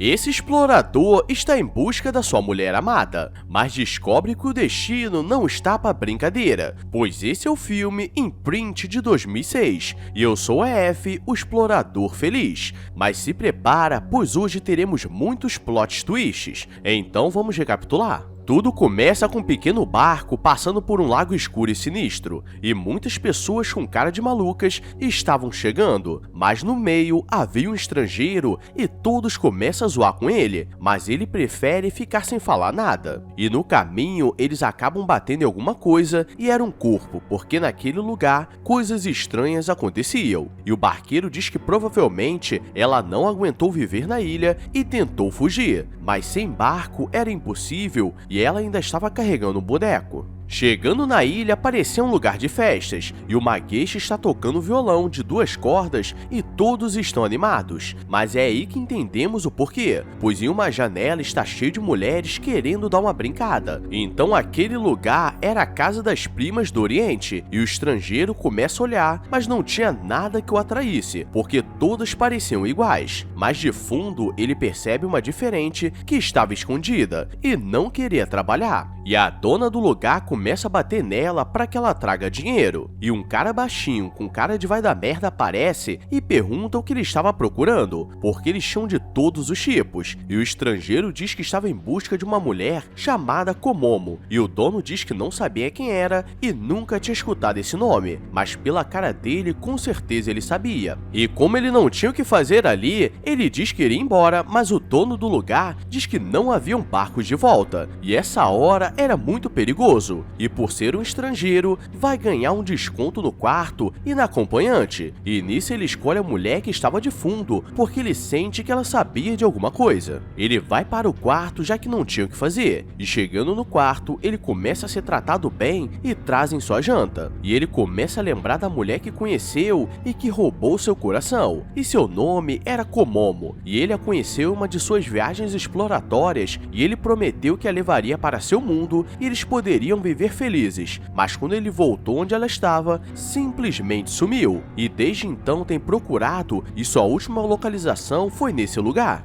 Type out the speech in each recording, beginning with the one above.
Esse explorador está em busca da sua mulher amada, mas descobre que o destino não está para brincadeira, pois esse é o filme Imprint de 2006, e eu sou a F, o explorador feliz. Mas se prepara, pois hoje teremos muitos plot twists, então vamos recapitular. Tudo começa com um pequeno barco passando por um lago escuro e sinistro, e muitas pessoas com cara de malucas estavam chegando, mas no meio havia um estrangeiro e todos começam a zoar com ele, mas ele prefere ficar sem falar nada. E no caminho eles acabam batendo em alguma coisa e era um corpo, porque naquele lugar coisas estranhas aconteciam. E o barqueiro diz que provavelmente ela não aguentou viver na ilha e tentou fugir, mas sem barco era impossível e ela ainda estava carregando um boneco. Chegando na ilha, parecia um lugar de festas, e uma geisha está tocando violão de 2 cordas e todos estão animados. Mas é aí que entendemos o porquê, pois em uma janela está cheio de mulheres querendo dar uma brincada. Então aquele lugar era a casa das primas do Oriente, e o estrangeiro começa a olhar, mas não tinha nada que o atraísse, porque todas pareciam iguais. Mas de fundo ele percebe uma diferente que estava escondida e não queria trabalhar. E a dona do lugar começa a bater nela para que ela traga dinheiro. E um cara baixinho com cara de vai dar merda aparece e pergunta o que ele estava procurando, porque eles tinham de todos os tipos. E o estrangeiro diz que estava em busca de uma mulher chamada Komomo. E o dono diz que não sabia quem era e nunca tinha escutado esse nome, mas pela cara dele com certeza ele sabia. E como ele não tinha o que fazer ali, ele diz que iria embora, mas o dono do lugar diz que não haviam barcos de volta. E essa hora era muito perigoso, e por ser um estrangeiro, vai ganhar um desconto no quarto e na acompanhante. E nisso ele escolhe a mulher que estava de fundo, porque ele sente que ela sabia de alguma coisa. Ele vai para o quarto já que não tinha o que fazer, e chegando no quarto, ele começa a ser tratado bem e trazem sua janta. E ele começa a lembrar da mulher que conheceu e que roubou seu coração, e seu nome era Komomo, e ele a conheceu em uma de suas viagens exploratórias, e ele prometeu que a levaria para seu mundo e eles poderiam viver felizes, mas quando ele voltou onde ela estava, simplesmente sumiu, e desde então tem procurado e sua última localização foi nesse lugar.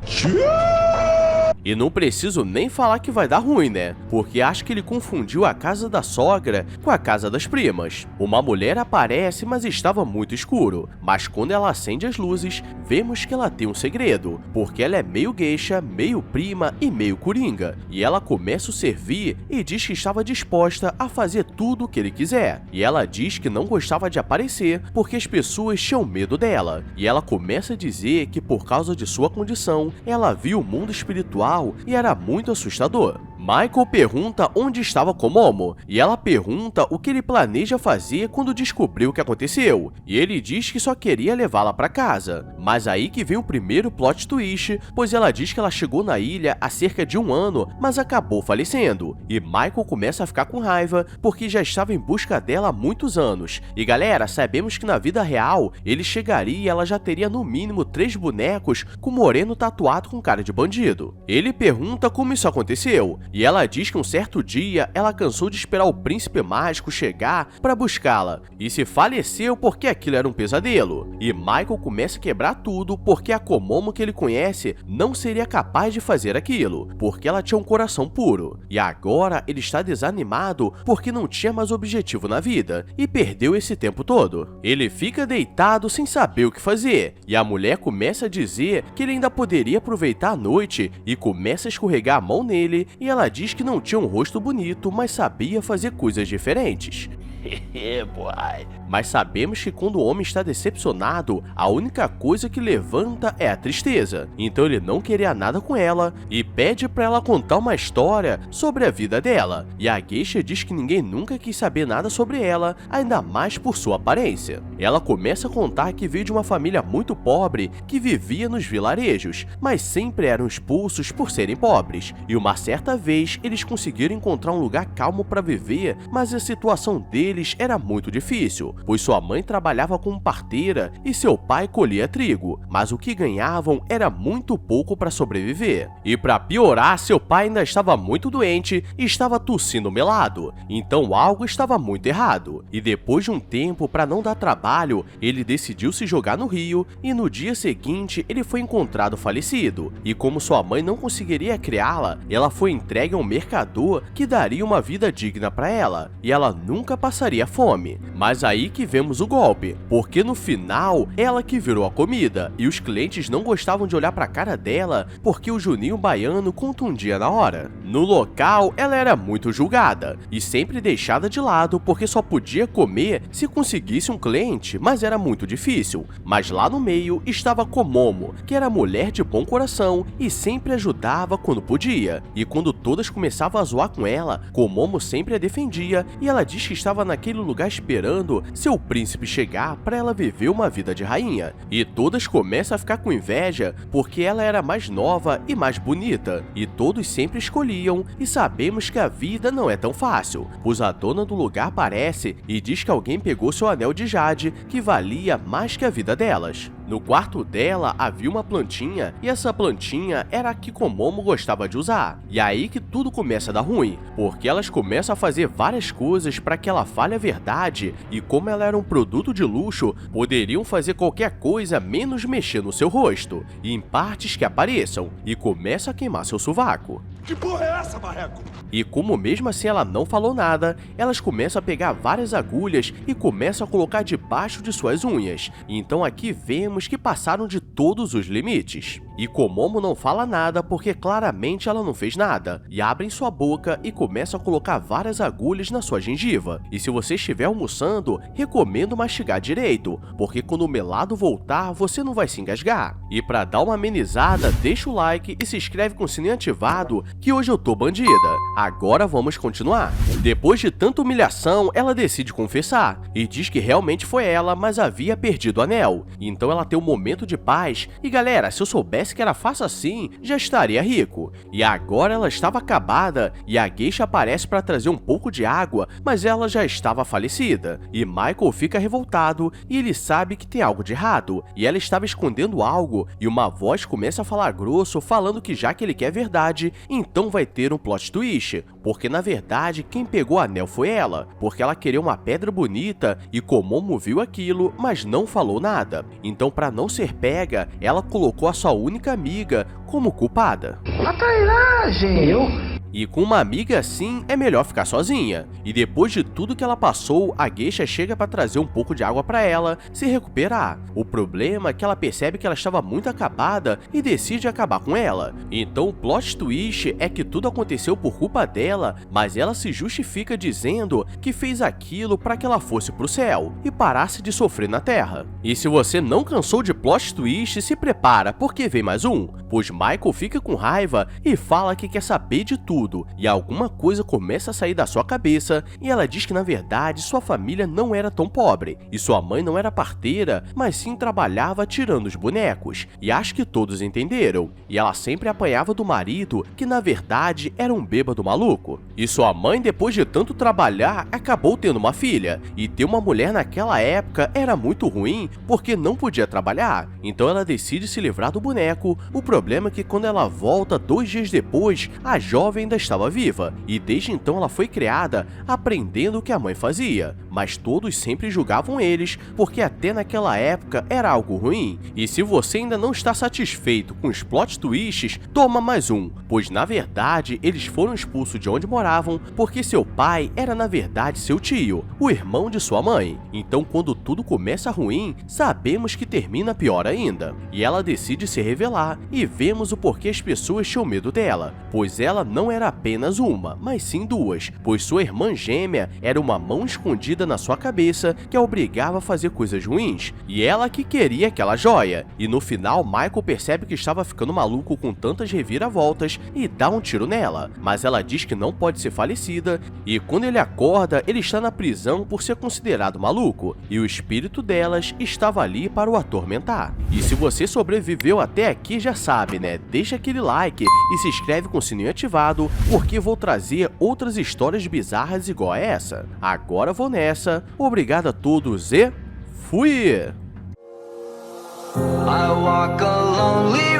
E não preciso nem falar que vai dar ruim, né? Porque acho que ele confundiu a casa da sogra com a casa das primas. Uma mulher aparece, mas estava muito escuro. Mas quando ela acende as luzes, vemos que ela tem um segredo. Porque ela é meio geisha, meio prima e meio coringa. E ela começa a servir e diz que estava disposta a fazer tudo o que ele quiser. E ela diz que não gostava de aparecer porque as pessoas tinham medo dela. E ela começa a dizer que por causa de sua condição, ela viu o mundo espiritual e era muito assustador. Michael pergunta onde estava Komomo, e ela pergunta o que ele planeja fazer quando descobriu o que aconteceu, e ele diz que só queria levá-la para casa. Mas aí que vem o primeiro plot twist, pois ela diz que ela chegou na ilha há cerca de 1 ano, mas acabou falecendo, e Michael começa a ficar com raiva porque já estava em busca dela há muitos anos. E galera, sabemos que na vida real, ele chegaria e ela já teria no mínimo 3 bonecos com moreno tatuado com cara de bandido. Ele pergunta como isso aconteceu, e ela diz que um certo dia ela cansou de esperar o príncipe mágico chegar para buscá-la, e se faleceu porque aquilo era um pesadelo. E Michael começa a quebrar tudo porque a Komomo que ele conhece não seria capaz de fazer aquilo, porque ela tinha um coração puro. E agora ele está desanimado porque não tinha mais objetivo na vida e perdeu esse tempo todo. Ele fica deitado sem saber o que fazer, e a mulher começa a dizer que ele ainda poderia aproveitar a noite e começa a escorregar a mão nele, e ela diz que não tinha um rosto bonito, mas sabia fazer coisas diferentes. Mas sabemos que quando o homem está decepcionado, a única coisa que levanta é a tristeza. Então ele não queria nada com ela e pede para ela contar uma história sobre a vida dela. E a geisha diz que ninguém nunca quis saber nada sobre ela, ainda mais por sua aparência. Ela começa a contar que veio de uma família muito pobre que vivia nos vilarejos, mas sempre eram expulsos por serem pobres. E uma certa vez eles conseguiram encontrar um lugar calmo para viver, mas a situação deles deles era muito difícil, pois sua mãe trabalhava como parteira e seu pai colhia trigo, mas o que ganhavam era muito pouco para sobreviver. E para piorar, seu pai ainda estava muito doente e estava tossindo melado, então algo estava muito errado. E depois de um tempo, para não dar trabalho, ele decidiu se jogar no rio e no dia seguinte ele foi encontrado falecido. E como sua mãe não conseguiria criá-la, ela foi entregue a um mercador que daria uma vida digna para ela, e ela nunca passaria fome. Mas aí que vemos o golpe, porque no final, ela que virou a comida, e os clientes não gostavam de olhar para a cara dela, porque o Juninho baiano contundia na hora. No local, ela era muito julgada, e sempre deixada de lado porque só podia comer se conseguisse um cliente, mas era muito difícil. Mas lá no meio estava Komomo, que era mulher de bom coração e sempre ajudava quando podia. E quando todas começavam a zoar com ela, Komomo sempre a defendia e ela diz que estava naquele lugar esperando seu príncipe chegar para ela viver uma vida de rainha. E todas começam a ficar com inveja porque ela era mais nova e mais bonita, e todos sempre escolhiam, e sabemos que a vida não é tão fácil, pois a dona do lugar aparece e diz que alguém pegou seu anel de jade que valia mais que a vida delas. No quarto dela havia uma plantinha, e essa plantinha era a que Komomo gostava de usar. E é aí que tudo começa a dar ruim, porque elas começam a fazer várias coisas para que ela fale a verdade, e como ela era um produto de luxo, poderiam fazer qualquer coisa menos mexer no seu rosto, e em partes que apareçam, e começa a queimar seu sovaco. Que porra é essa, marreco? E como mesmo assim ela não falou nada, elas começam a pegar várias agulhas e começam a colocar debaixo de suas unhas. Então aqui vemos que passaram de todos os limites. E Komomo não fala nada porque claramente ela não fez nada, e abrem sua boca e começam a colocar várias agulhas na sua gengiva. E se você estiver almoçando, recomendo mastigar direito, porque quando o melado voltar, você não vai se engasgar. E para dar uma amenizada, deixa o like e se inscreve com o sininho ativado, que hoje eu tô bandida. Agora vamos continuar. Depois de tanta humilhação, ela decide confessar, e diz que realmente foi ela, mas havia perdido o anel. Então ela tem um momento de paz, e galera, se eu soubesse que era fácil assim, já estaria rico. E agora ela estava acabada, e a geisha aparece para trazer um pouco de água, mas ela já estava falecida. E Michael fica revoltado, e ele sabe que tem algo de errado, e ela estava escondendo algo, e uma voz começa a falar grosso, falando que já que ele quer verdade, então vai ter um plot twist, porque na verdade quem pegou o anel foi ela, porque ela queria uma pedra bonita, e Komomo viu aquilo, mas não falou nada. Então, para não ser pega, ela colocou a sua única amiga como culpada. A trairagem! Eu? E com uma amiga assim, é melhor ficar sozinha. E depois de tudo que ela passou, a geisha chega para trazer um pouco de água para ela se recuperar. O problema é que ela percebe que ela estava muito acabada e decide acabar com ela. Então o plot twist é que tudo aconteceu por culpa dela, mas ela se justifica dizendo que fez aquilo para que ela fosse pro céu e parasse de sofrer na terra. E se você não cansou de plot twist, se prepara, porque vem mais um. Pois Michael fica com raiva e fala que quer saber de tudo, e alguma coisa começa a sair da sua cabeça, e ela diz que na verdade sua família não era tão pobre, e sua mãe não era parteira, mas sim trabalhava tirando os bonecos, e acho que todos entenderam. E ela sempre apanhava do marido, que na verdade era um bêbado maluco. E sua mãe, depois de tanto trabalhar, acabou tendo uma filha, e ter uma mulher naquela época era muito ruim, porque não podia trabalhar. Então ela decide se livrar do boneco. O problema é que quando ela volta 2 dias depois, a jovem ainda estava viva, e desde então ela foi criada aprendendo o que a mãe fazia, mas todos sempre julgavam eles, porque até naquela época era algo ruim. E se você ainda não está satisfeito com os plot twists, toma mais um, pois na verdade eles foram expulsos de onde moravam, porque seu pai era na verdade seu tio, o irmão de sua mãe. Então quando tudo começa ruim, sabemos que termina pior ainda, e ela decide se revelar, e vemos o porquê as pessoas tinham medo dela, pois ela não era apenas uma, mas sim 2, pois sua irmã gêmea era uma mão escondida na sua cabeça que a obrigava a fazer coisas ruins, e ela que queria aquela joia. E no final, Michael percebe que estava ficando maluco com tantas reviravoltas e dá um tiro nela, mas ela diz que não pode ser falecida, e quando ele acorda, ele está na prisão por ser considerado maluco, e o espírito delas estava ali para o atormentar. E se você sobreviveu até aqui, já sabe, né? Deixa aquele like e se inscreve com o sininho ativado, porque vou trazer outras histórias bizarras igual a essa. Agora vou nessa. essa. Obrigado a todos e fui! I walk a lonely